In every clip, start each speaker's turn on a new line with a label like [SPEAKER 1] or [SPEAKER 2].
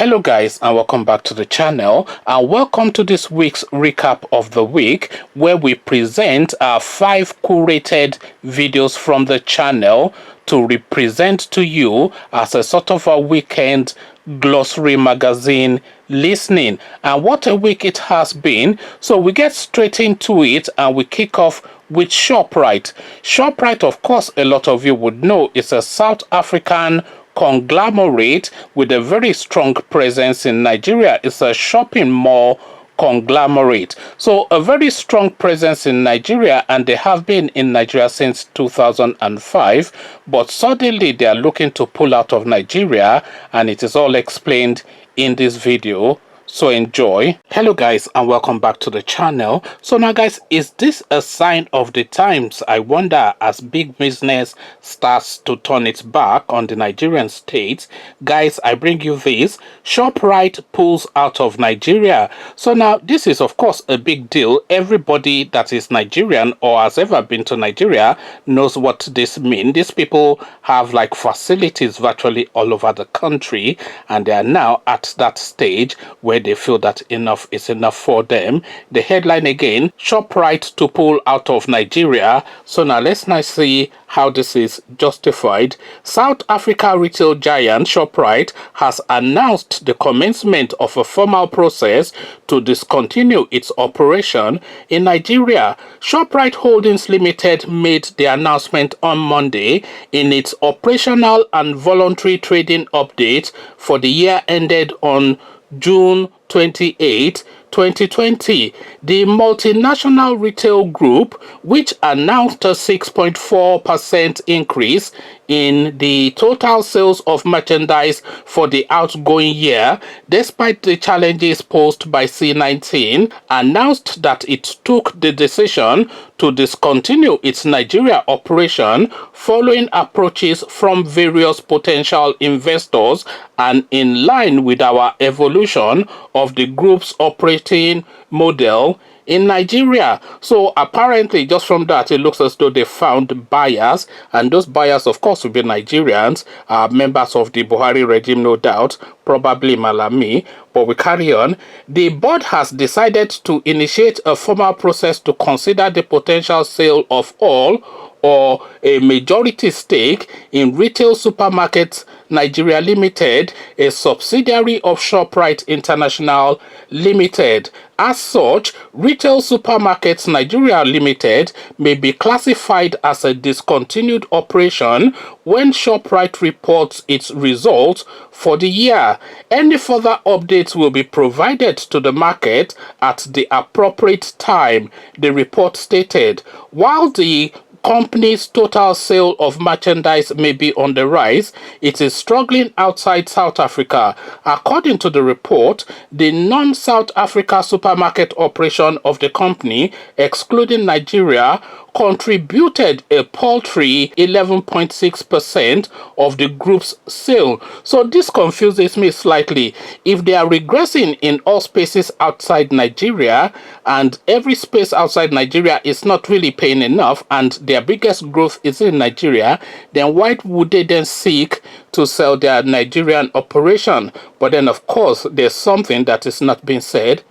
[SPEAKER 1] Hello guys, and welcome back to the channel, and welcome to this week's recap of the week, where we present our 5 curated videos from the channel to represent to you as a sort of a weekend glossary magazine listening. And what a week it has been. So we get straight into it and we kick off with Shoprite. Shoprite, of course, a lot of you would know, is a South African conglomerate with a very strong presence in Nigeria. It's a shopping mall conglomerate, so a very strong presence in Nigeria, and they have been in Nigeria since 2005, but suddenly they are looking to pull out of Nigeria, and it is all explained in this video. So enjoy. Hello guys, and welcome back to the channel. So now guys, is this a sign of the times, I wonder, as big business starts to turn its back on the Nigerian state? Guys, I bring you this: Shoprite pulls out of Nigeria. So now this is of course a big deal. Everybody that is Nigerian or has ever been to Nigeria knows what this means. These people have like facilities virtually all over the country, and they are now at that stage where they feel that enough is enough for them. The headline again: Shoprite to pull out of Nigeria. So now let's now see how this is justified. South Africa retail giant Shoprite has announced the commencement of a formal process to discontinue its operation in Nigeria. Shoprite Holdings Limited made the announcement on Monday in its operational and voluntary trading update for the year ended on June 28, 2020. The multinational retail group, which announced a 6.4% increase in the total sales of merchandise for the outgoing year, despite the challenges posed by C-19, announced that it took the decision to discontinue its Nigeria operation following approaches from various potential investors and in line with our evolution of the group's operating model in Nigeria. So apparently, just from that, it looks as though they found buyers, and those buyers of course will be Nigerians, members of the Buhari regime, no doubt, probably Malami. But we carry on. The board has decided to initiate a formal process to consider the potential sale of all or a majority stake in Retail Supermarkets Nigeria Limited, a subsidiary of Shoprite International Limited. As such, Retail Supermarkets Nigeria Limited may be classified as a discontinued operation when Shoprite reports its results for the year. Any further updates will be provided to the market at the appropriate time, the report stated. While the company's total sale of merchandise may be on the rise, it is struggling outside South Africa. According to the report, the non-South Africa supermarket operation of the company, excluding Nigeria, contributed a paltry 11.6% of the group's sale. So this confuses me slightly. If they are regressing in all spaces outside Nigeria, and every space outside Nigeria is not really paying enough, and their biggest growth is in Nigeria, then why would they then seek to sell their Nigerian operation? But then of course there's something that is not being said.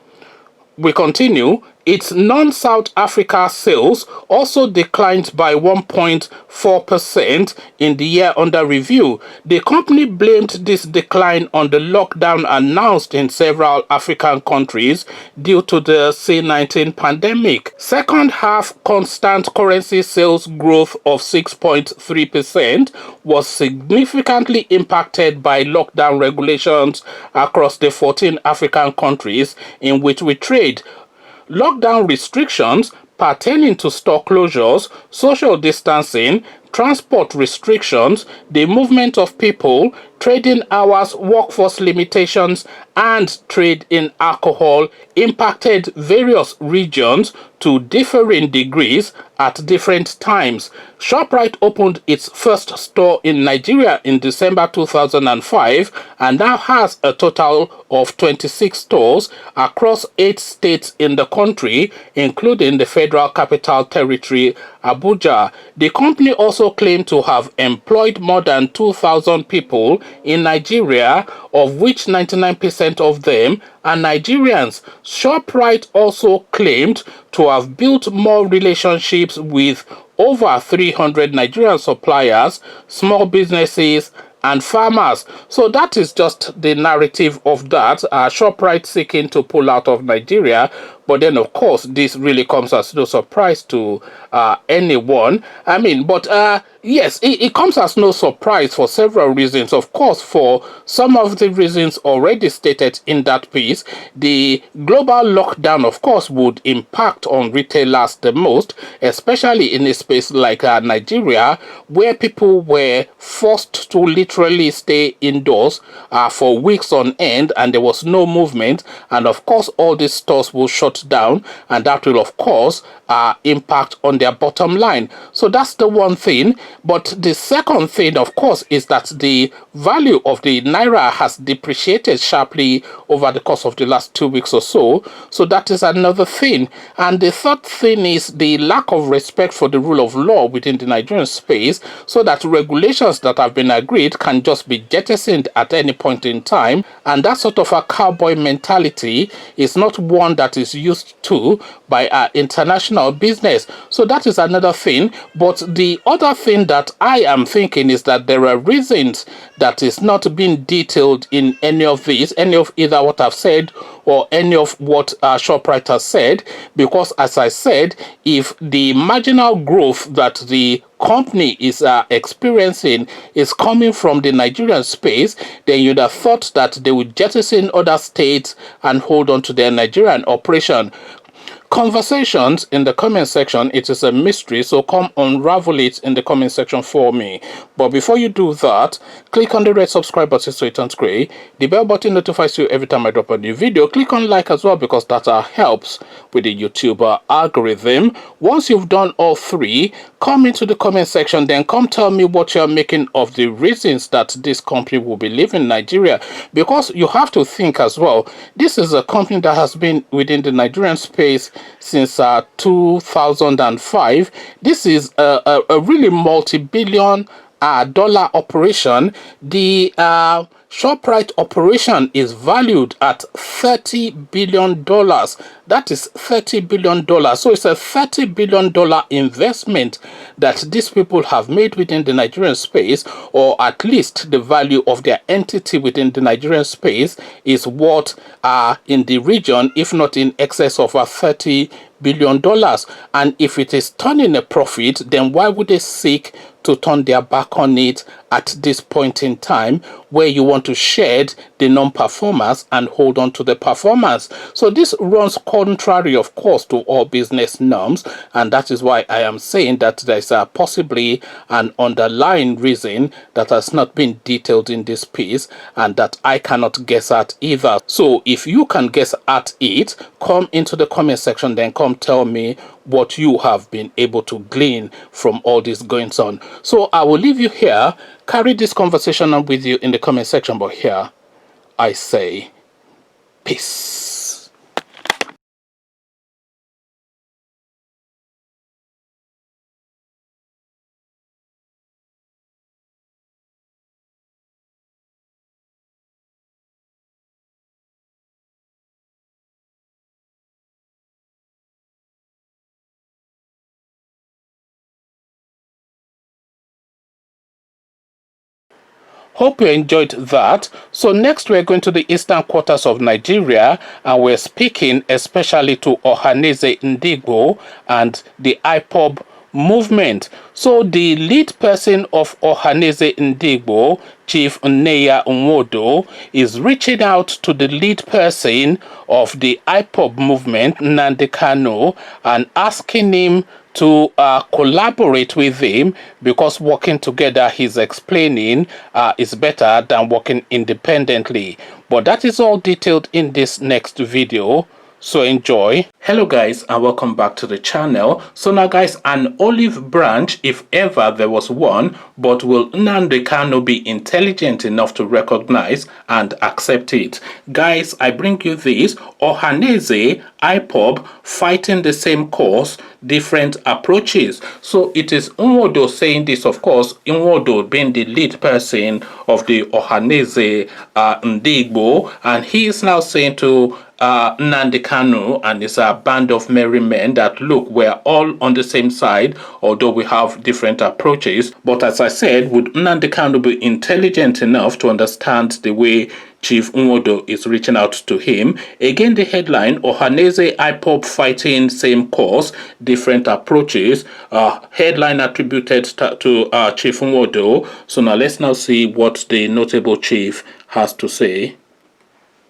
[SPEAKER 1] We continue. Its non-South Africa sales also declined by 1.4% in the year under review. The company blamed this decline on the lockdown announced in several African countries due to the C-19 pandemic. Second half constant currency sales growth of 6.3% was significantly impacted by lockdown regulations across the 14 African countries in which we trade. Lockdown restrictions pertaining to store closures, social distancing, transport restrictions, the movement of people, trading hours, workforce limitations, and trade in alcohol impacted various regions to differing degrees at different times. Shoprite opened its first store in Nigeria in December 2005 and now has a total of 26 stores across 8 states in the country, including the Federal Capital Territory, Abuja. The company also claimed to have employed more than 2,000 people in Nigeria, of which 99% of them are Nigerians. Shoprite also claimed to have built more relationships with over 300 Nigerian suppliers, small businesses, and farmers. So that is just the narrative of that. Shoprite seeking to pull out of Nigeria. But then, of course, this really comes as no surprise to anyone. I mean, but yes, it comes as no surprise for several reasons. Of course, for some of the reasons already stated in that piece, the global lockdown, of course, would impact on retailers the most, especially in a space like Nigeria, where people were forced to literally stay indoors for weeks on end, and there was no movement. And of course, all these stores will shut down, and that will, of course, impact on their bottom line. So that's the one thing. But the second thing, of course, is that the value of the naira has depreciated sharply over the course of the last 2 weeks or so. So that is another thing. And the third thing is the lack of respect for the rule of law within the Nigerian space, so that regulations that have been agreed can just be jettisoned at any point in time. And that sort of a cowboy mentality is not one that is used to by international business. So that is another thing. But the other thing that I am thinking is that there are reasons that is not being detailed in any of these, any of either what I've said or any of what Shoprite has said, because as I said, if the marginal growth that the company is experiencing is coming from the Nigerian space, then you'd have thought that they would jettison other states and hold on to their Nigerian operation. Conversations in the comment section, it is a mystery, so come unravel it in the comment section for me. But before you do that, click on the red subscribe button so it turns gray. The bell button notifies you every time I drop a new video. Click on like as well, because that helps with the YouTube algorithm. Once you've done all three, come into the comment section, then come tell me what you're making of the reasons that this company will be leaving Nigeria. Because you have to think as well, this is a company that has been within the Nigerian space since 2005. This is a really multi-billion dollar operation. The Shoprite operation is valued at $30 billion. That is $30 billion. So it's a $30 billion investment that these people have made within the Nigerian space, or at least the value of their entity within the Nigerian space is what in the region, if not in excess of $30 billion. And if it is turning a profit, then why would they seek to turn their back on it at this point in time, where you want to shed the non-performers and hold on to the performers? So this runs contrary, of course, to all business norms, and that is why I am saying that there's possibly an underlying reason that has not been detailed in this piece, and that I cannot guess at either. So if you can guess at it, come into the comment section, then come tell me what you have been able to glean from all this goings on. So I will leave you here. Carry this conversation on with you in the comment section, but here I say peace. Hope you enjoyed that. So next we're going to the eastern quarters of Nigeria, and we're speaking especially to Ohanaeze Ndigbo and the IPOB movement. So the lead person of Ohanaeze Ndigbo, Chief Tinubu-Nwodo, is reaching out to the lead person of the IPOB movement, Nnamdi Kanu, and asking him to collaborate with him, because working together, he's explaining, is better than working independently. But that is all detailed in this next video. So enjoy. Hello guys, and welcome back to the channel. So now guys, an olive branch, if ever there was one, but will Nnamdi Kanu be intelligent enough to recognize and accept it? Guys, I bring you this: Ohanaeze, IPOB fighting the same cause, different approaches. So it is Nwodo saying this, of course, Nwodo being the lead person of the Ohanaeze Ndigbo, and he is now saying to Nnamdi Kanu and his band of merry men that, look, we're all on the same side, although we have different approaches. But as I said, would Nnamdi Kanu be intelligent enough to understand the way Chief Nwodo is reaching out to him? Again, the headline: Ohanaeze IPOB fighting same cause, different approaches. Headline attributed to Chief Nwodo. So now let's now see what the notable chief has to say.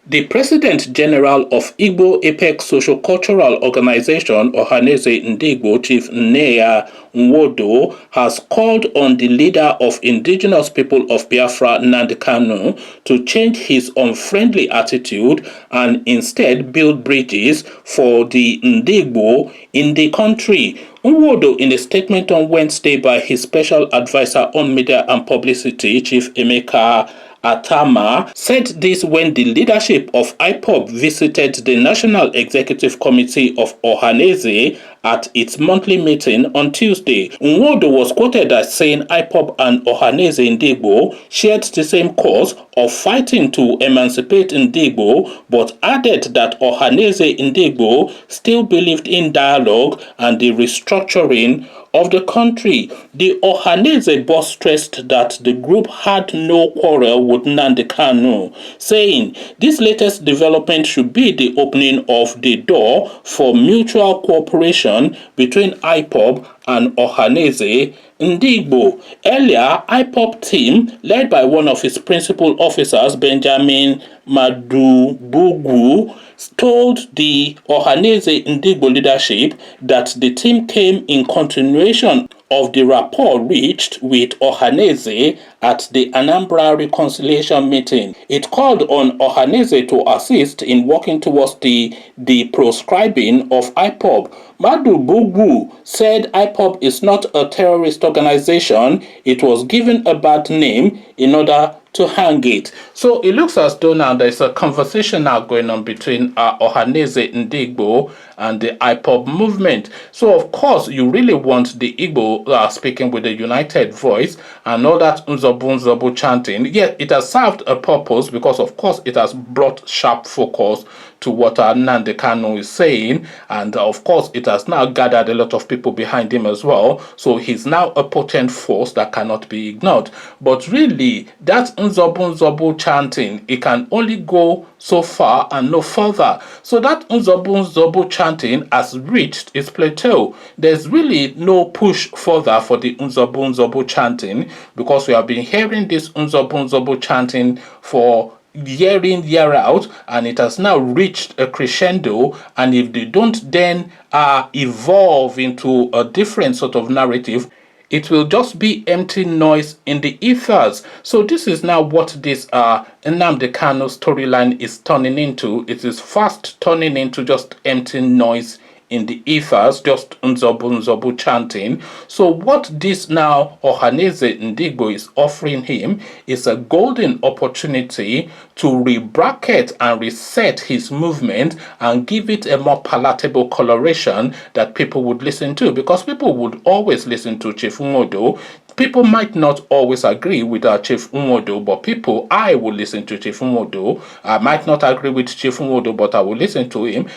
[SPEAKER 1] The President General of Igbo Apex Socio-Cultural Organization, Ohanaeze Ndigbo, Chief Tinubu-Nwodo, has called on the leader of indigenous people of Biafra, Nnamdi Kanu, to change his unfriendly attitude and instead build bridges for the Ndigbo in the country. Nwodo, in a statement on Wednesday by his special advisor on media and publicity, Chief Emeka Atama, said this when the leadership of IPOB visited the National Executive Committee of Ohanaeze at its monthly meeting on Tuesday. Nwodo was quoted as saying IPOB and Ohanaeze Ndigbo shared the same cause of fighting to emancipate Ndigbo, but added that Ohanaeze Ndigbo still believed in dialogue and the restructuring of the country. The Ohanaeze boss stressed that the group had no quarrel with Nnamdi Kanu, saying this latest development should be the opening of the door for mutual cooperation between IPOB and Ohanaeze Ndigbo. Earlier, IPOB team, led by one of its principal officers, Benjamin Madubugu, told the Ohanaeze Ndigbo leadership that the team came in continuation of the rapport reached with Ohanaeze at the Anambra Reconciliation meeting. It called on Ohanaeze to assist in working towards the proscribing of IPOB. Madubugu said IPOB is not a terrorist organization. It was given a bad name in order to hang it. So it looks as though now there's a conversation now going on between Ohanaeze Ndigbo and the IPOB movement. So of course you really want the Igbo speaking with a united voice, and all that Nzobu chanting. Yet it has served a purpose, because of course it has brought sharp focus to what Nnamdi Kanu is saying, and of course it has now gathered a lot of people behind him as well. So he's now a potent force that cannot be ignored. But really, that Nzobu chanting, it can only go so far and no further. So that Nzobu chanting has reached its plateau. There's really no push further for the Nzobu chanting, because we have been hearing this Nzobu chanting for year in, year out, and it has now reached a crescendo. And if they don't then evolve into a different sort of narrative, it will just be empty noise in the ethers. So this is now what this Nnamdi Kanu storyline is turning into. It is fast turning into just empty noise in the ethers, just Nzobu chanting. So what this now Ohanaeze Ndigbo is offering him is a golden opportunity to rebracket and reset his movement and give it a more palatable coloration that people would listen to, because people would always listen to Chief Nwodo. People might not always agree with Chief Nwodo, but I will listen to Chief Nwodo. I might not agree with Chief Nwodo, but I will listen to him.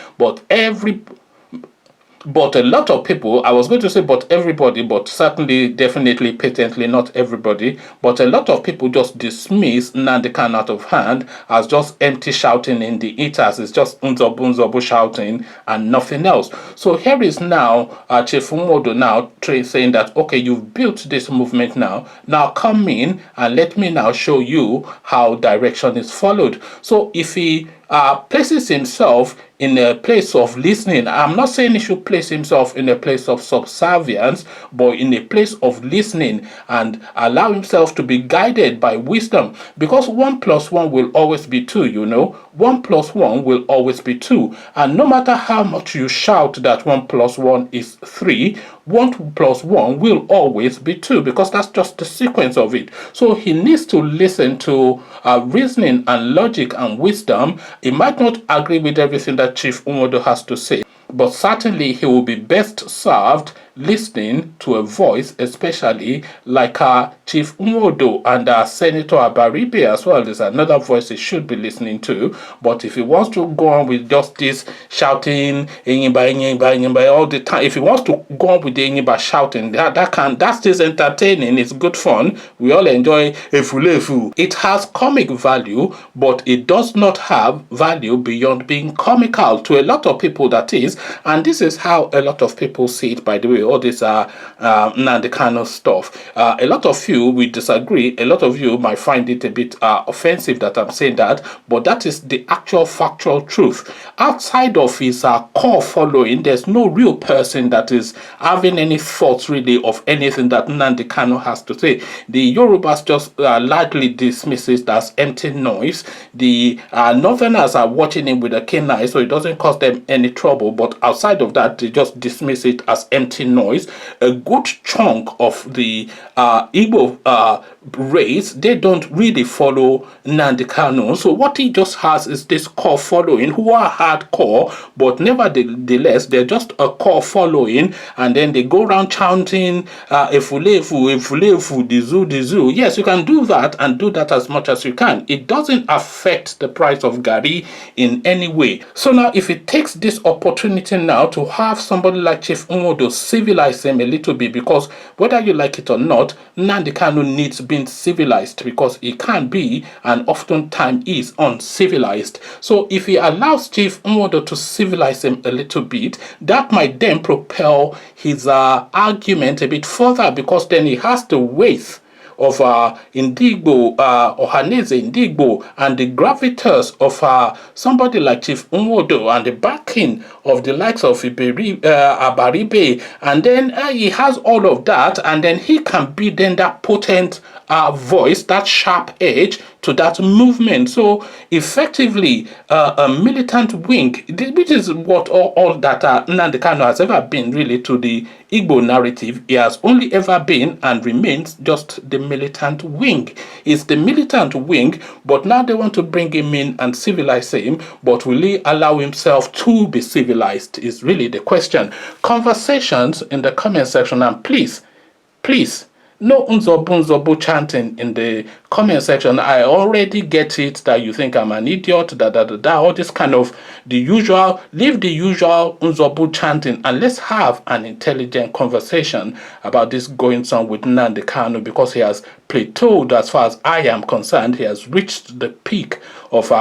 [SPEAKER 1] But a lot of people, I was going to say but everybody, but certainly, definitely, patently not everybody, but a lot of people just dismiss Nnamdi Kanu out of hand as just empty shouting in the ethers. It's just Nzobu shouting and nothing else. So here is now Chief Nwodo now saying that, okay, you've built this movement now come in and let me now show you how direction is followed. So if he places himself in a place of listening. I'm not saying he should place himself in a place of subservience, but in a place of listening and allow himself to be guided by wisdom. Because 1 plus 1 will always be 2, 1 plus 1 will always be 2. And no matter how much you shout that 1 plus 1 is 3, 1 plus 1 will always be 2, because that's just the sequence of it. So he needs to listen to reasoning and logic and wisdom. He might not agree with everything that Chief Nwodo has to say, but certainly he will be best served listening to a voice, especially like Chief Nwodo and Senator Abaribe as well. There's another voice he should be listening to. But if he wants to go on with just this shouting all the time, if he wants to go on with the Enyimba shouting, that's just entertaining. It's good fun. We all enjoy efulefu. It has comic value, but it does not have value beyond being comical to a lot of people, that is. And this is how a lot of people see it, by the way, all this Nnamdi Kanu stuff. A lot of you will disagree. A lot of you might find it a bit offensive that I'm saying that, but that is the actual factual truth. Outside of his core following, there's no real person that is having any thoughts really of anything that Nnamdi Kanu has to say. The Yorubas just lightly dismiss it as empty noise. The Northerners are watching him with a keen eye, so it doesn't cause them any trouble. But outside of that, they just dismiss it as empty noise. A good chunk of the Igbo race, they don't really follow Nnamdi Kanu. So what he just has is this core following who are hardcore, but nevertheless they're just a core following, and then they go around chanting efulefu, efulefu, dizu, dizu. Yes, you can do that, and do that as much as you can. It doesn't affect the price of Gari in any way. So now if it takes this opportunity now to have somebody like Chief Nwodo civilize him a little bit, because whether you like it or not, Nnamdi Kanu needs being civilized, because he can be and oftentimes is uncivilized. So if he allows Chief Nwodo to civilize him a little bit, that might then propel his argument a bit further, because then he has the weight of Indigbo, Ohaneze Indigbo, and the gravitas of somebody like Chief Nwodo, and the backing of the likes of Abaribe, and then he has all of that, and then he can be then that potent voice, that sharp edge to that movement. So effectively, a militant wing, which is what all that Nnamdi Kanu has ever been really to the Igbo narrative. He has only ever been and remains just the militant wing. It's the militant wing, but now they want to bring him in and civilize him. But will he allow himself to be civilized is really the question. Conversations in the comment section, and please, no unzobu chanting in the comment section. I already get it that you think I'm an idiot, all this kind of the usual. Leave the usual unzobu chanting and let's have an intelligent conversation about this going on with Nnamdi Kanu, because he has plateaued as far as I am concerned. He has reached the peak of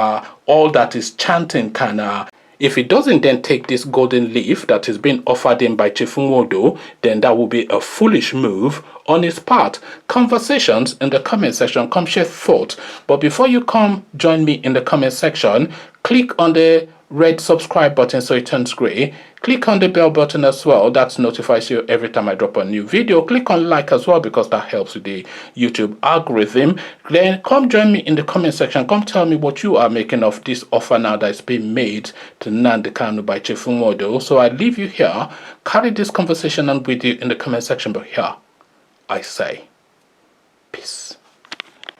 [SPEAKER 1] all that is chanting can if he doesn't then take this golden leaf that is being offered him by Chief Nwodo, then that will be a foolish move on his part. Conversations in the comment section. Come share thoughts. But before you come join me in the comment section, click on the red subscribe button so it turns gray. Click on the bell button as well. That notifies you every time I drop a new video. Click on like as well, because that helps with the YouTube algorithm. Then come join me in the comment section. Come tell me what you are making of this offer now that is being made to Nnamdi Kanu by Chief Nwodo. So I leave you here. Carry this conversation on with you in the comment section. But here I say peace.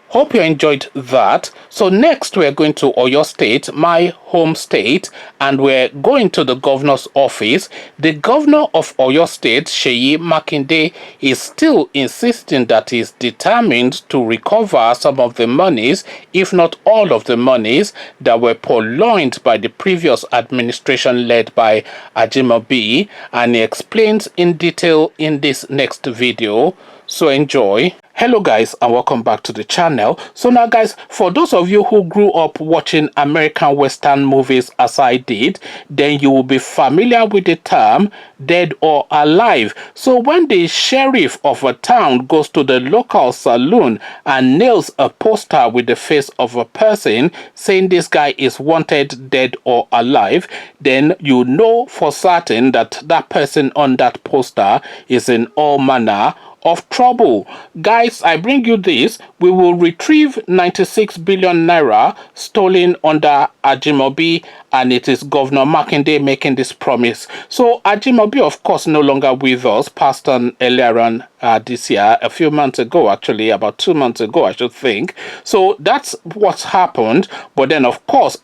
[SPEAKER 1] Hope you enjoyed that. So next we're going to Oyo State, my home state, and we're going to the governor's office. The governor of Oyo State, Seyi Makinde, is still insisting that he's determined to recover some of the monies, if not all of the monies, that were purloined by the previous administration led by Ajimobi, and he explains in detail in this next video. So enjoy. Hello guys, and welcome back to the channel. So now guys, for those of you who grew up watching American Western movies as I did, then you will be familiar with the term dead or alive. So when the sheriff of a town goes to the local saloon and nails a poster with the face of a person saying this guy is wanted dead or alive, then you know for certain that that person on that poster is in all manner of trouble. Guys, I bring you this. We will retrieve 96 billion naira stolen under Ajimobi, and it is Governor Makinde making this promise. So Ajimobi, of course, no longer with us, passed on earlier on this year, a few months ago, actually, about 2 months ago, I should think. So that's what's happened. But then, of course,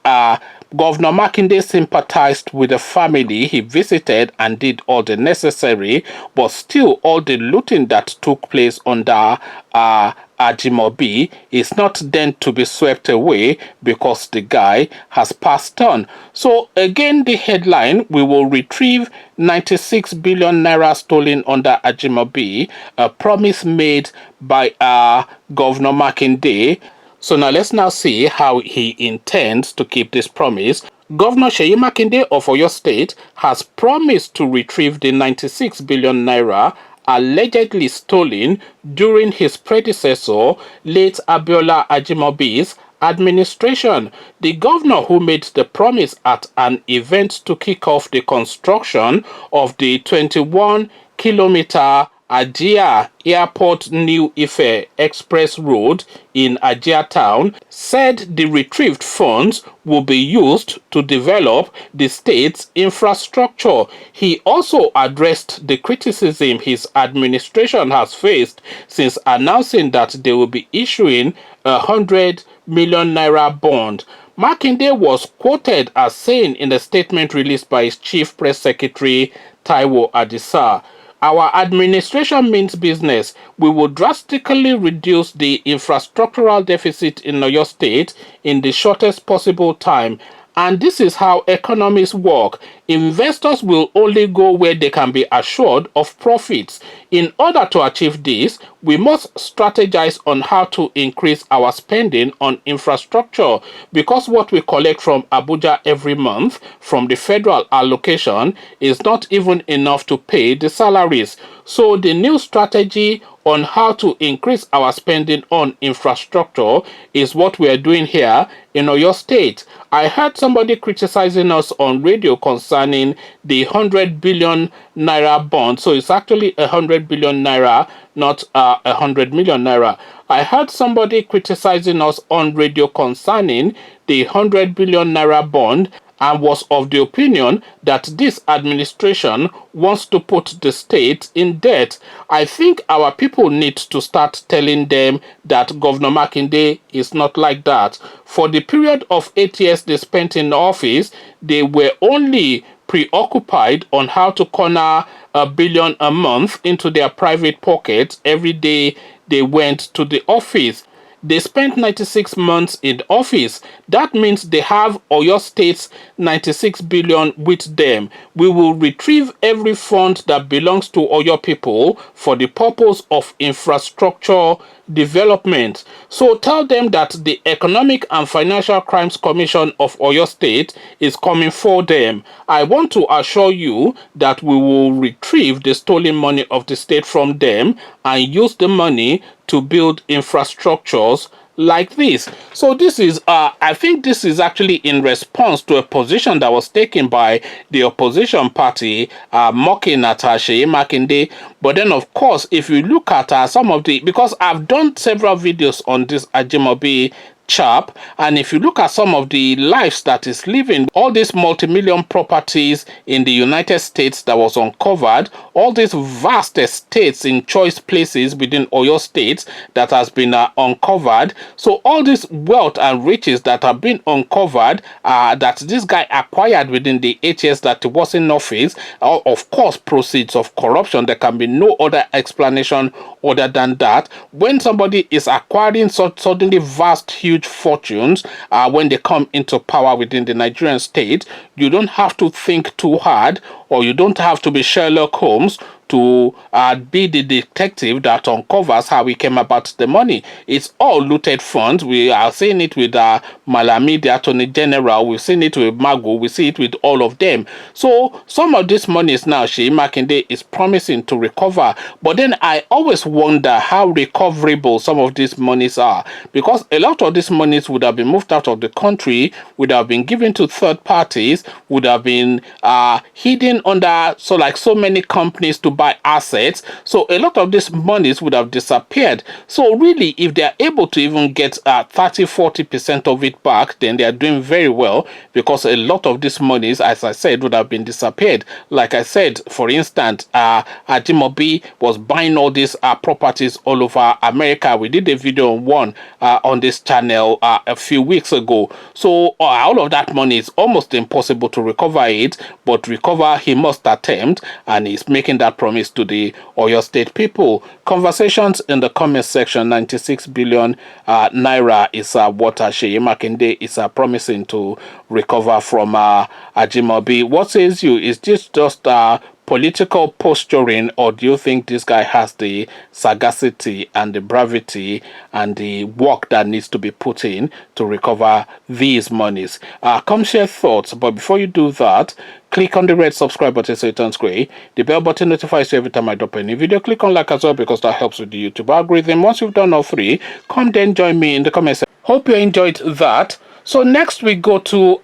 [SPEAKER 1] Governor Makinde sympathized with the family. He visited and did all the necessary, but still all the looting that took place under Ajimobi is not then to be swept away because the guy has passed on. So again, the headline, we will retrieve 96 billion naira stolen under Ajimobi, a promise made by Governor Makinde. So now let's now see how he intends to keep this promise. Governor Seyi Makinde of Oyo State has promised to retrieve the 96 billion naira allegedly stolen during his predecessor, late Abiola Ajimobi's administration. The governor, who made the promise at an event to kick off the construction of the 21-kilometer Ajia Airport New Ife Express Road in Ajia town, said the retrieved funds will be used to develop the state's infrastructure. He also addressed the criticism his administration has faced since announcing that they will be issuing a 100 million naira bond. Makinde was quoted as saying in a statement released by his chief press secretary, Taiwo Adisa, "Our administration means business. We will drastically reduce the infrastructural deficit in Oyo State in the shortest possible time. And this is how economies work. Investors will only go where they can be assured of profits. In order to achieve this, we must strategize on how to increase our spending on infrastructure, because what we collect from Abuja every month from the federal allocation is not even enough to pay the salaries. So the new strategy on how to increase our spending on infrastructure is what we are doing here in Oyo State." I heard somebody criticizing us on radio concerning the 100 billion naira bond. So it's actually 100 billion naira, not 100 million naira. I heard somebody criticizing us on radio concerning the 100 billion naira bond, and was of the opinion that this administration wants to put the state in debt. I think our people need to start telling them that Governor Makinde is not like that. For the period of 8 years they spent in office, they were only preoccupied on how to corner $1 billion a month into their private pockets every day they went to the office. They spent 96 months in office. That means they have Oyo State's 96 billion with them. We will retrieve every fund that belongs to Oyo people for the purpose of infrastructure development. So tell them that the Economic and Financial Crimes Commission of Oyo State is coming for them. I want to assure you that we will retrieve the stolen money of the state from them and use the money to build infrastructures like this. So this is I think this is actually in response to a position that was taken by the opposition party mocking at Seyi Makinde. But then of course, if you look at some of the, because I've done several videos on this Ajimobi chap, and if you look at some of the lives that is living, all these multi-million properties in the United States that was uncovered, all these vast estates in choice places within Oyo State that has been uncovered. So all this wealth and riches that have been uncovered that this guy acquired within the 8 years that he was in office, of course proceeds of corruption. There can be no other explanation other than that. When somebody is acquiring such suddenly vast, huge fortunes, when they come into power within the Nigerian state, you don't have to think too hard, or you don't have to be Sherlock Holmes to be the detective that uncovers how he came about the money. It's all looted funds. We are seeing it with Malami, the Attorney General. We've seen it with Mago. We see it with all of them. So some of these monies now, Seyi Makinde is promising to recover. But then I always wonder how recoverable some of these monies are, because a lot of these monies would have been moved out of the country, would have been given to third parties, would have been hidden under so many companies to buy assets. So a lot of these monies would have disappeared. So really, if they are able to even get 30-40% of it back, then they are doing very well, because a lot of these monies, as I said, would have been disappeared. Like I said, for instance, Ajimobi was buying all these properties all over America. We did a video on one on this channel a few weeks ago. So all of that money is almost impossible to recover it, but recover he must attempt, and he's making that promise to the Oyo State people. Conversations in the comment section. 96 billion naira is what Seyi Makinde is promising to recover from Ajimobi. What says you? Is this just political posturing, or do you think this guy has the sagacity and the bravity and the work that needs to be put in to recover these monies? Come share thoughts, but before you do that, click on the red subscribe button so it turns gray. The bell button notifies you every time I drop a new video. Click on like as well, because that helps with the YouTube algorithm. Once you've done all three, come then join me in the comment section. Hope you enjoyed that. So next we go to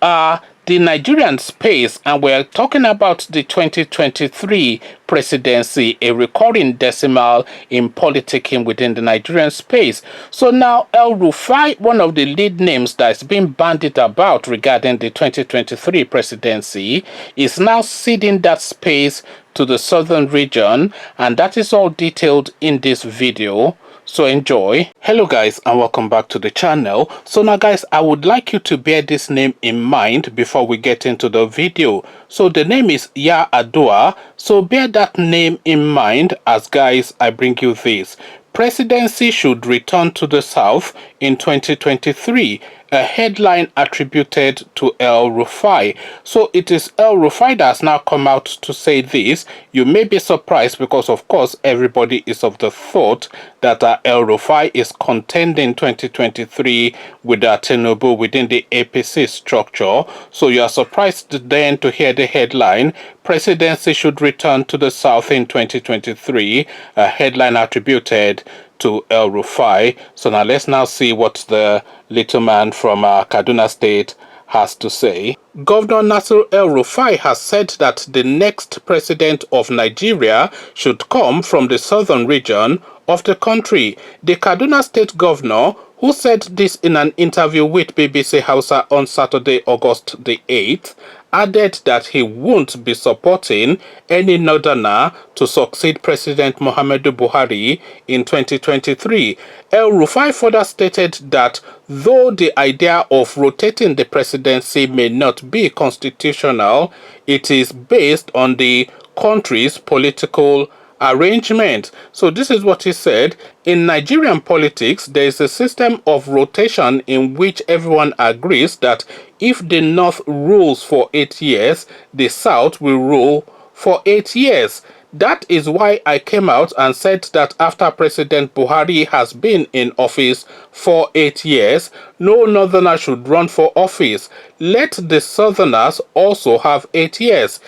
[SPEAKER 1] the Nigerian space, and we're talking about the 2023 presidency, a recurring decimal in politicking within the Nigerian space. So now El-Rufai, one of the lead names that's been bandied about regarding the 2023 presidency, is now ceding that space to the southern region, and that is all detailed in this video. So enjoy. Hello guys, and welcome back to the channel. So now guys, I would like you to bear this name in mind before we get into the video. So the name is Yar'Adua. So bear that name in mind as guys I bring you this. Presidency should return to the South in 2023. A headline attributed to El-Rufai. So it is El-Rufai that has now come out to say this. You may be surprised, because of course everybody is of the thought that El-Rufai is contending 2023 with Tinubu within the APC structure. So you are surprised then to hear the headline, presidency should return to the South in 2023, a headline attributed to El-Rufai. So now let's now see what the little man from Kaduna State has to say. Governor Nasir El-Rufai has said that the next president of Nigeria should come from the southern region of the country. The Kaduna State governor, who said this in an interview with BBC Hausa on Saturday, August the 8th, added that he won't be supporting any northerner to succeed President Muhammadu Buhari in 2023. El-Rufai further stated that though the idea of rotating the presidency may not be constitutional, it is based on the country's political arrangement. So this is what he said. In Nigerian politics, there is a system of rotation in which everyone agrees that if the North rules for 8 years, the South will rule for 8 years. That is why I came out and said that after President Buhari has been in office for 8 years, no northerner should run for office. Let the southerners also have 8 years.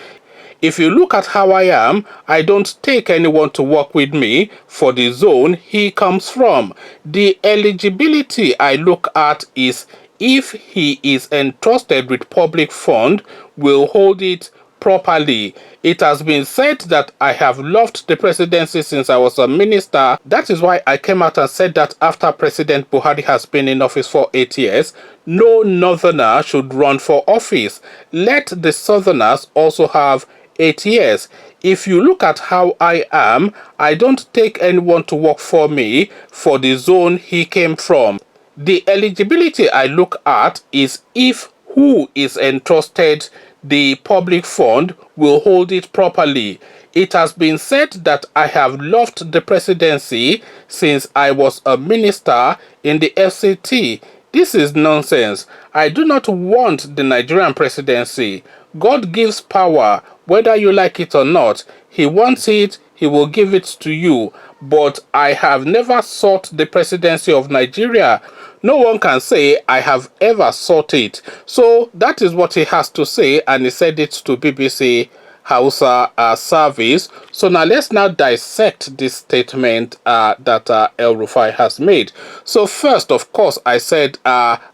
[SPEAKER 1] If you look at how I am, I don't take anyone to work with me for the zone he comes from. The eligibility I look at is if he is entrusted with public fund, will hold it properly. It has been said that I have loved the presidency since I was a minister. That is why I came out and said that after President Buhari has been in office for 8 years, no northerner should run for office. Let the southerners also have 8 years. If you look at how I am, I don't take anyone to work for me for the zone he came from. The eligibility I look at is if who is entrusted the public fund will hold it properly. It has been said that I have loved the presidency since I was a minister in the FCT. This is nonsense. I do not want the Nigerian presidency. God gives power, whether you like it or not. He wants it, he will give it to you. But I have never sought the presidency of Nigeria. No one can say I have ever sought it. So that is what he has to say, and he said it to BBC Hausa service. So now let's now dissect this statement that El Rufai has made. So first, of course, I said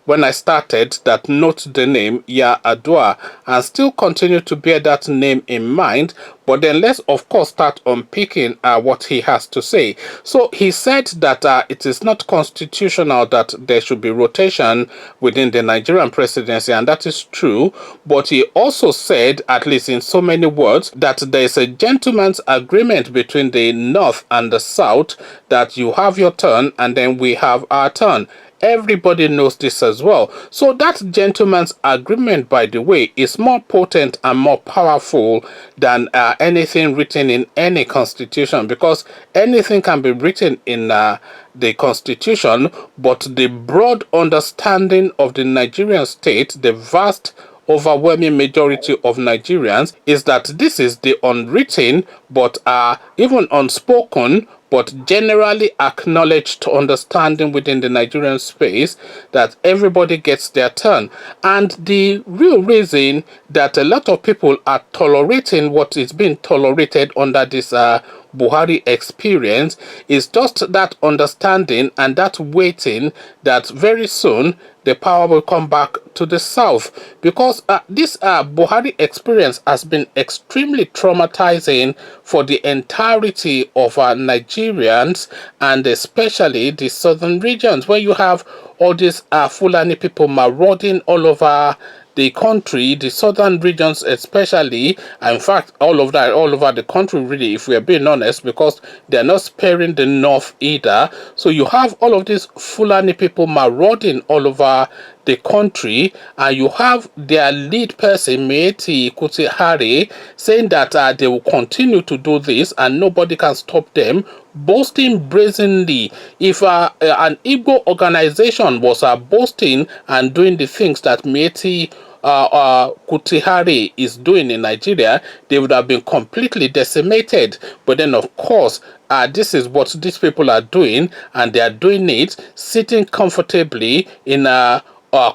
[SPEAKER 1] when I started that note the name Yar'Adua and still continue to bear that name in mind. But then let's, of course, start unpicking what he has to say. So he said that it is not constitutional that there should be rotation within the Nigerian presidency, and that is true. But he also said, at least in so many words, that there is a gentleman's agreement between the North and the South that you have your turn and then we have our turn. Everybody knows this as well. So that gentleman's agreement, by the way, is more potent and more powerful than anything written in any constitution, because anything can be written in the constitution, but the broad understanding of the Nigerian state, the vast overwhelming majority of Nigerians, is that this is the unwritten but even unspoken but generally acknowledged understanding within the Nigerian space that everybody gets their turn. And the real reason that a lot of people are tolerating what is being tolerated under this Buhari experience is just that understanding and that waiting that very soon the power will come back to the South, because this Buhari experience has been extremely traumatizing for the entirety of Nigerians, and especially the southern regions, where you have all these Fulani people marauding all over the country, the southern regions especially, and in fact all over the country really, if we are being honest, because they are not sparing the north either. So you have all of these Fulani people marauding all over the country, and you have their lead person, Mieti Kuti-Hari, saying that they will continue to do this and nobody can stop them, boasting brazenly. If an Igbo organization was boasting and doing the things that Mieti Kuti-Hari is doing in Nigeria, they would have been completely decimated. But then, of course, this is what these people are doing, and they are doing it sitting comfortably in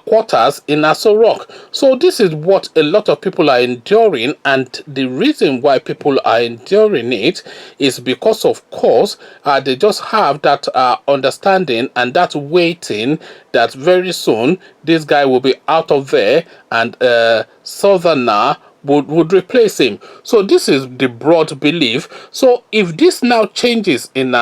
[SPEAKER 1] quarters in Aso Rock. So this is what a lot of people are enduring, and the reason why people are enduring it is because, of course, they just have that understanding and that waiting that very soon this guy will be out of there and Southerner would replace him. So this is the broad belief. So if this now changes in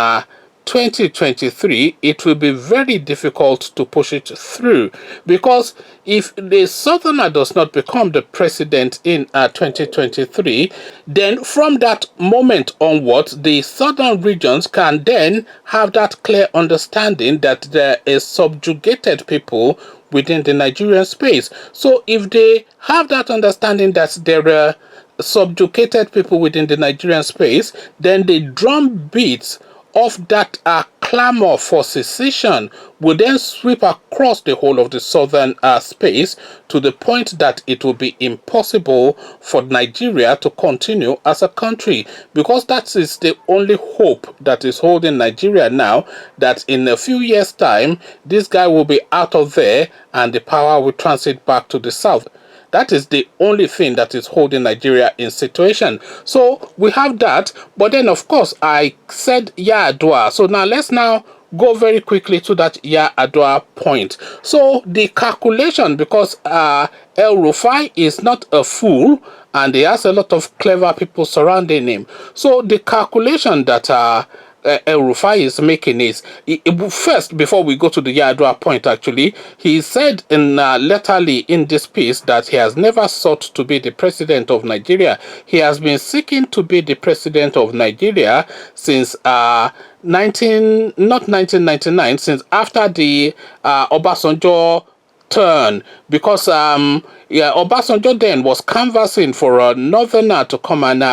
[SPEAKER 1] 2023, it will be very difficult to push it through, because if the Southerner does not become the president in 2023, then from that moment onwards, the southern regions can then have that clear understanding that there is subjugated people within the Nigerian space. So if they have that understanding that there are subjugated people within the Nigerian space, then the drum beats of that clamor for secession will then sweep across the whole of the southern space, to the point that it will be impossible for Nigeria to continue as a country, because that is the only hope that is holding Nigeria now, that in a few years' time, this guy will be out of there and the power will transit back to the south. That is the only thing that is holding Nigeria in situation. So we have that. But then, of course, I said Yar'Adua. So now let's now go very quickly to that Yar'Adua point. So the calculation, because El Rufai is not a fool and he has a lot of clever people surrounding him. So the calculation that El Rufai is making is, first, before we go to the Yar'Adua point, actually, he said in letterly in this piece that he has never sought to be the president of Nigeria. He has been seeking to be the president of Nigeria since not 1999, since after the Obasanjo turn, because Obasanjo then was canvassing for a northerner to come and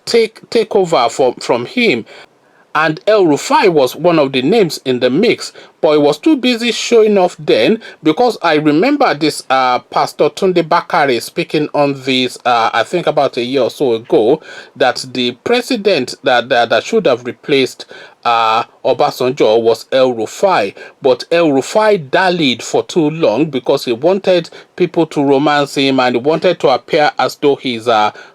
[SPEAKER 1] take over from him. and El Rufai was one of the names in the mix, but he was too busy showing off then, because I remember this Pastor Tunde Bakare speaking on this, I think about a year or so ago, that the president that should have replaced Obasanjo was El Rufai, but El Rufai dallied for too long because he wanted people to romance him and he wanted to appear as though he's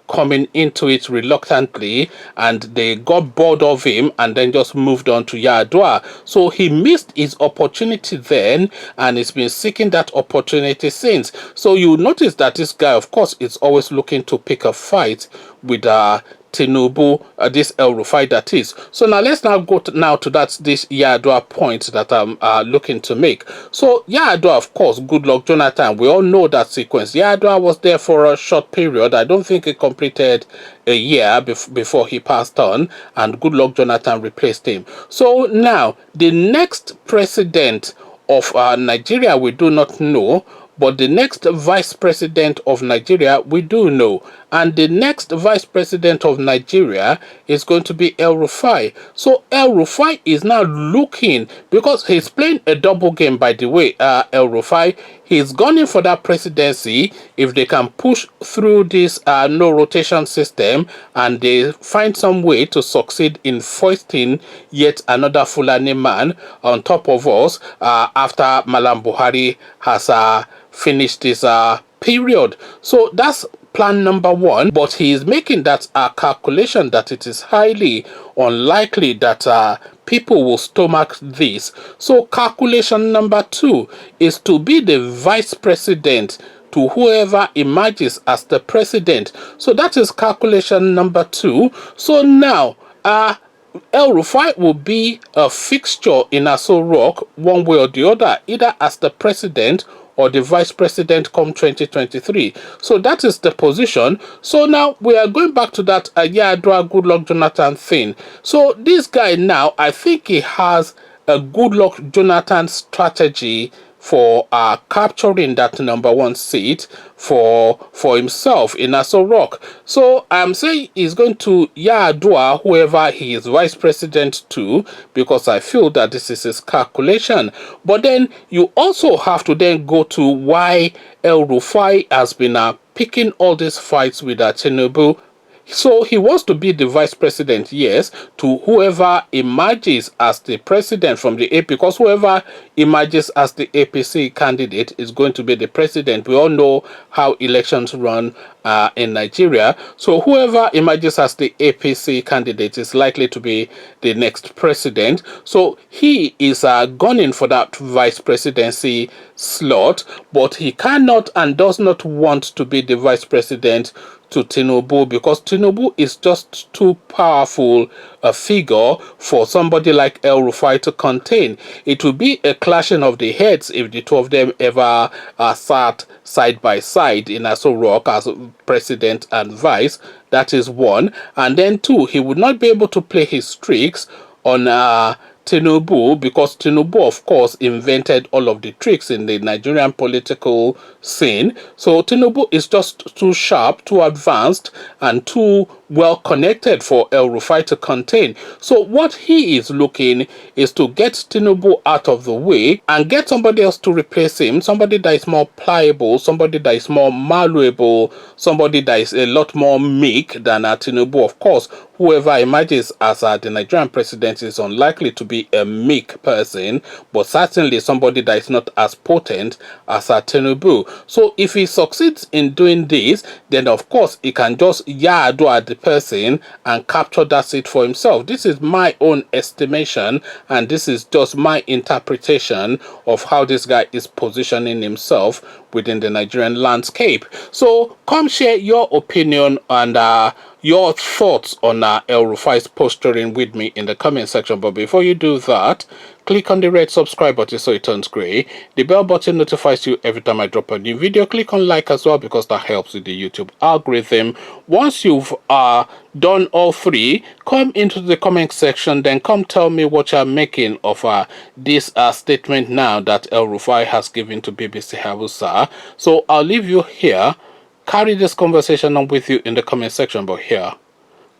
[SPEAKER 1] coming into it reluctantly, and they got bored of him and then just moved on to Yar'Adua. So he missed his opportunity then, and he's been seeking that opportunity since. So you notice that this guy, of course, is always looking to pick a fight with Tinubu, this El Rufai that is. So now let's now go to this Yar'Adua point that I'm looking to make. So Yar'Adua, of course, good luck Jonathan, we all know that sequence. Yar'Adua was there for a short period. I don't think he completed a year before he passed on, and good luck Jonathan replaced him. So now the next president of Nigeria we do not know, but the next vice president of Nigeria we do know, and the next vice president of Nigeria is going to be El Rufai. So El Rufai is now looking, because he's playing a double game, by the way. El Rufai, he's gone in for that presidency if they can push through this no rotation system and they find some way to succeed in foisting yet another Fulani man on top of us after Malam Buhari has finished this period. So that's plan number one, but he is making that calculation that it is highly unlikely that people will stomach this. So calculation number two is to be the vice president to whoever emerges as the president. So that is calculation number two. So now El Rufai will be a fixture in Aso Rock one way or the other, either as the president or the vice president come 2023. So that is the position. So now we are going back to that Yar'Adua good luck Jonathan thing. So this guy now, I think he has a good luck Jonathan strategy for capturing that number one seat for himself in Aso Rock. So I'm saying he's going to Yar'Adua whoever he is vice president to, because I feel that this is his calculation. But then you also have to then go to why El Rufai has been picking all these fights with Tinubu. So he wants to be the vice president, yes, to whoever emerges as the president from the AP, because whoever emerges as the APC candidate is going to be the president. We all know how elections run in Nigeria. So whoever emerges as the APC candidate is likely to be the next president. So he is gunning for that vice presidency slot, but he cannot and does not want to be the vice president to Tinubu, because Tinubu is just too powerful a figure for somebody like El Rufai to contain. It would be a clashing of the heads if the two of them ever sat side by side in Aso Rock as president and vice. That is one. And then two, he would not be able to play his tricks on Tinubu, because Tinubu, of course, invented all of the tricks in the Nigerian political scene. So Tinubu is just too sharp, too advanced, and too well connected for El Rufai to contain. So what he is looking is to get Tinubu out of the way and get somebody else to replace him, somebody that is more pliable, somebody that is more malleable, somebody that is a lot more meek than Tinubu. Of course, whoever emerges as the Nigerian president is unlikely to be a meek person, but certainly somebody that is not as potent as Tinubu. So if he succeeds in doing this, then of course he can just Yar'Adua the person and capture that seat for himself. This is my own estimation, and this is just my interpretation of how this guy is positioning himself within the Nigerian landscape. So come share your opinion and your thoughts on El Rufai's posturing with me in the comment section. But before you do that, click on the red subscribe button so it turns gray. The bell button notifies you every time I drop a new video. Click on like as well, because that helps with the YouTube algorithm. Once you've done all three, come into the comment section, then come tell me what you're making of this statement now that El Rufai has given to BBC Hausa. So I'll leave you here. Carry this conversation on with you in the comment section, but here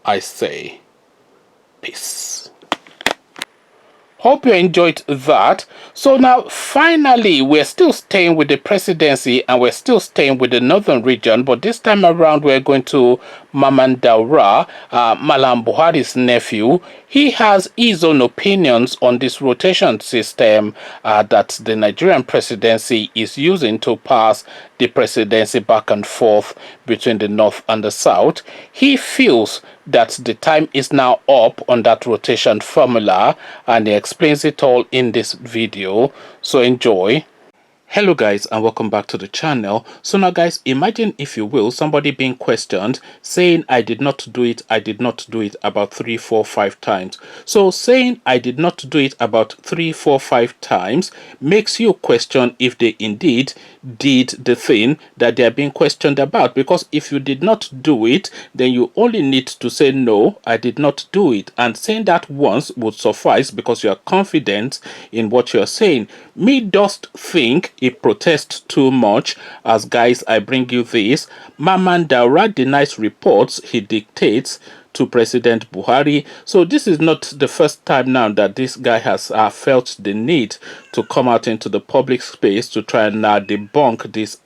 [SPEAKER 1] I say peace. Hope you enjoyed that. So now, finally, we're still staying with the presidency and we're still staying with the northern region, but this time around we're going to Kanu-Daura, Malam Buhari's nephew. He has his own opinions on this rotation system that the Nigerian presidency is using to pass the presidency back and forth between the north and the south. He feels that the time is now up on that rotation formula, and he explains it all in this video, so enjoy. Hello guys, and welcome back to the channel. So now guys, imagine, if you will, somebody being questioned saying I did not do it about 3, 4, 5 times. So saying I did not do it about 3, 4, 5 times makes you question if they indeed did the thing that they are being questioned about, because if you did not do it, then you only need to say no, I did not do it, and saying that once would suffice because you are confident in what you are saying. Me dost think it protests too much, as guys, I bring you this. Kanu-Daura denies reports he dictates to President Buhari. So this is not the first time now that this guy has felt the need to come out into the public space to try and debunk this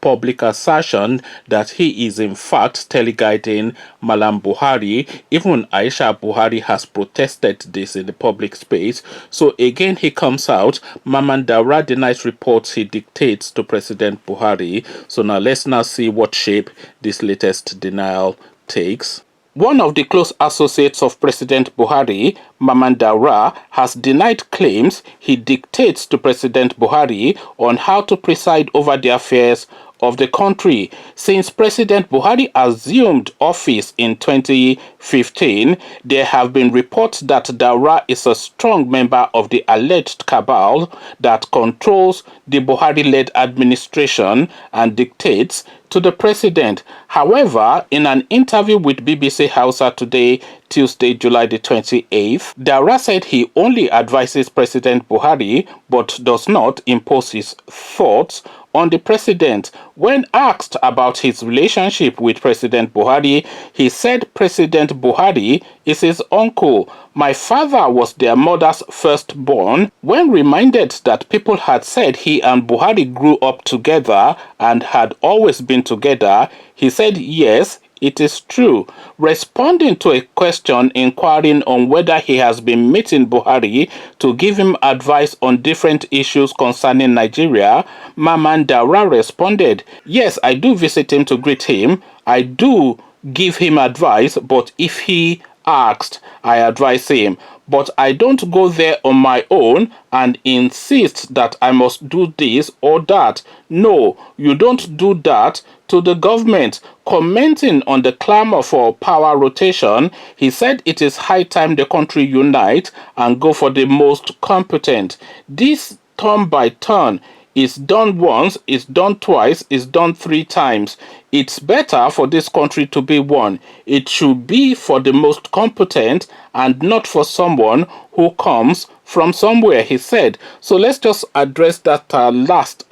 [SPEAKER 1] public assertion that he is in fact teleguiding Malam Buhari. Even Aisha Buhari has protested this in the public space. So again, he comes out. Kanu-Daura denies reports he dictates to President Buhari. So now let's now see what shape this latest denial takes. One of the close associates of President Buhari, Kanu-Daura, has denied claims he dictates to President Buhari on how to preside over the affairs of the country. Since President Buhari assumed office in 2015, there have been reports that Daura is a strong member of the alleged cabal that controls the Buhari-led administration and dictates to the president. However, in an interview with BBC Hausa today, Tuesday, July the 28th, Daura said he only advises President Buhari but does not impose his thoughts on the president. When asked about his relationship with President Buhari, he said President Buhari is his uncle. My father was their mother's firstborn. When reminded that people had said he and Buhari grew up together and had always been together, he said yes, it is true. Responding to a question inquiring on whether he has been meeting Buhari to give him advice on different issues concerning Nigeria, Kanu-Daura responded, yes, I do visit him to greet him. I do give him advice, but if he asked, I advise him. But I don't go there on my own and insist that I must do this or that. No, you don't do that to the government. Commenting on the clamor for power rotation, he said it is high time the country unite and go for the most competent. This turn by turn is done once, is done twice, is done 3 times. It's better for this country to be one. It should be for the most competent and not for someone who comes from somewhere, he said. So let's just address that last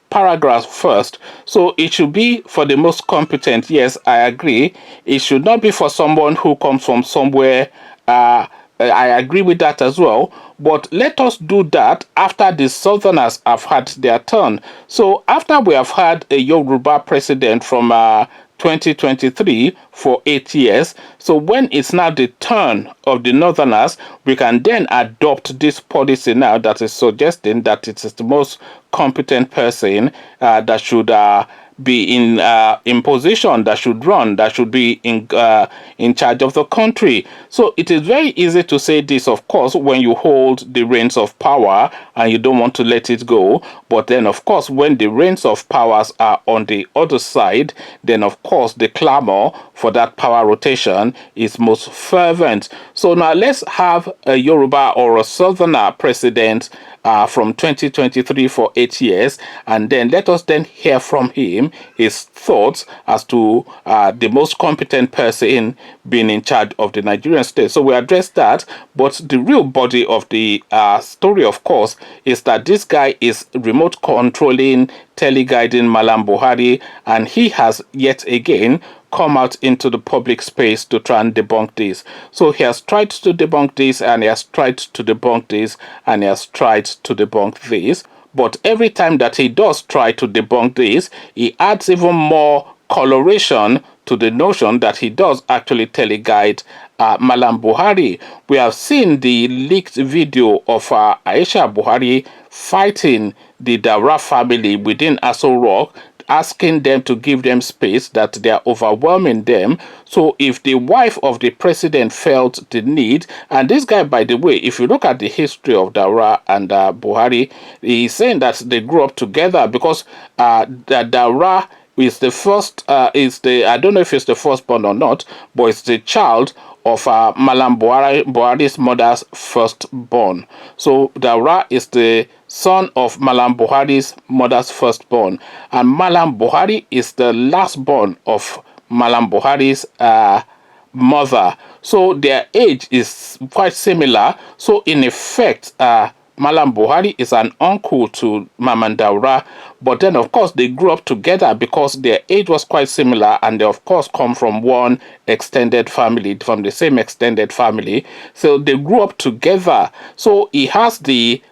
[SPEAKER 1] paragraph first. So it should be for the most competent. Yes, I agree. It should not be for someone who comes from somewhere. I agree with that as well. But let us do that after the Southerners have had their turn. So after we have had a Yoruba president from 2023 for 8 years, so when it's now the turn of the Northerners, we can then adopt this policy now that is suggesting that it is the most competent person that should be in position, that should run, that should be in charge of the country. So it is very easy to say this, of course, when you hold the reins of power and you don't want to let it go. But then, of course, when the reins of powers are on the other side, then of course the clamor for that power rotation is most fervent. So now let's have a Yoruba or a Southerner president from 2023 for 8 years, and then let us then hear from him his thoughts as to the most competent person being in charge of the Nigerian state. So we address that, but the real body of the story, of course, is that this guy is remote controlling, teleguiding Malam Buhari, and he has yet again come out into the public space to try and debunk this. So he has tried to debunk this, and he has tried to debunk this, and he has tried to debunk this. But every time that he does try to debunk this, he adds even more coloration to the notion that he does actually teleguide Malam Buhari. We have seen the leaked video of Aisha Buhari fighting the Daura family within Aso Rock, asking them to give them space, that they are overwhelming them. So if the wife of the president felt the need, and this guy, by the way, if you look at the history of Daura and Buhari, he's saying that they grew up together, because the Daura is the first, I don't know if it's the firstborn or not, but it's the child of Malam Buhari's mother's firstborn. So Daura is the son of Malam Buhari's mother's firstborn, and Malam Buhari is the lastborn of Malam Buhari's mother. So their age is quite similar. So in effect, Malam Buhari is an uncle to Maman Daura, but then of course they grew up together because their age was quite similar, and they of course come from one extended family, from the same extended family. So they grew up together. So he has the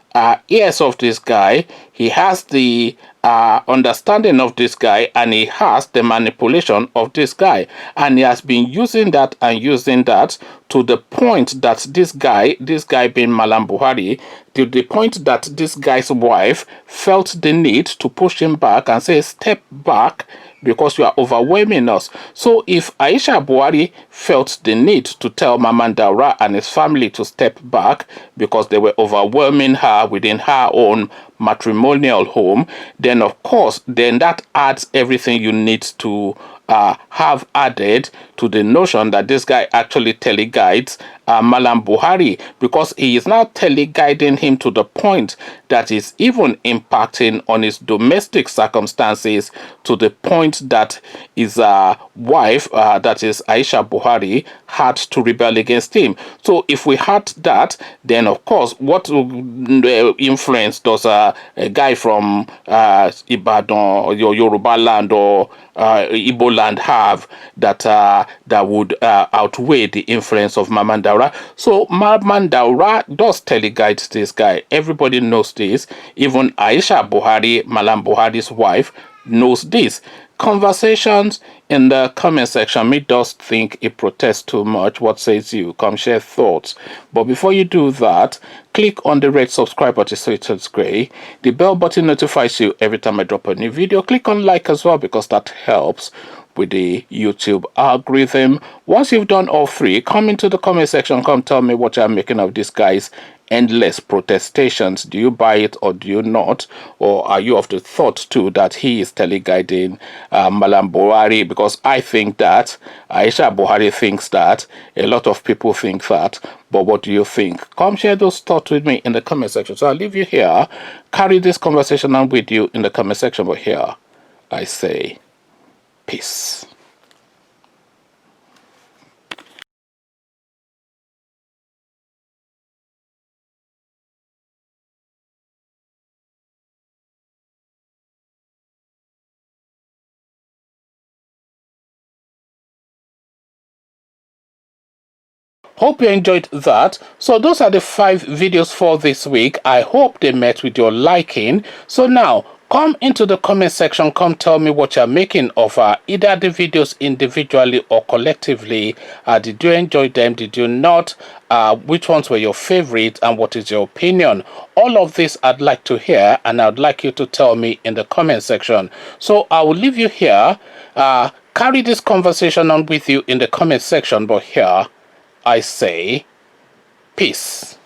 [SPEAKER 1] ears of this guy, he has the understanding of this guy, and he has the manipulation of this guy, and he has been using that and using that to the point that this guy being Malam Buhari, to the point that this guy's wife felt the need to push him back and say, step back, because you are overwhelming us. So if Aisha Buhari felt the need to tell Maman Daura and his family to step back because they were overwhelming her within her own matrimonial home, then of course, then that adds everything you need to have added to the notion that this guy actually teleguides Malam Buhari, because he is now teleguiding him to the point that is even impacting on his domestic circumstances, to the point that his wife, that is Aisha Buhari, had to rebel against him. So if we had that, then of course, what influence does a guy from Ibadan or Yoruba land or Igbo land have that that would outweigh the influence of Maman Daura? So Maman Daura does teleguide this guy. Everybody knows this. Even Aisha Buhari, Malam Buhari's wife, knows this. Conversations in the comment section. Me does think it protests too much. What says you? Come share thoughts. But before you do that, click on the red subscribe button so it turns gray. The bell button notifies you every time I drop a new video. Click on like as well, because that helps with the YouTube algorithm. Once you've done all three, come into the comment section. Come tell me what you're making of this guy's endless protestations. Do you buy it or do you not? Or are you of the thought too that he is teleguiding Malam Buhari? Because I think that, Aisha Buhari thinks that, a lot of people think that. But what do you think? Come share those thoughts with me in the comment section. So I'll leave you here. Carry this conversation on with you in the comment section. But here I say peace. Hope you enjoyed that. So those are the 5 videos for this week. I hope they met with your liking. So now, come into the comment section. Come tell me what you're making of either the videos individually or collectively. Did you enjoy them? Did you not? Which ones were your favorite, and what is your opinion? All of this I'd like to hear, and I'd like you to tell me in the comment section. So I will leave you here. Carry this conversation on with you in the comment section. But here I say peace.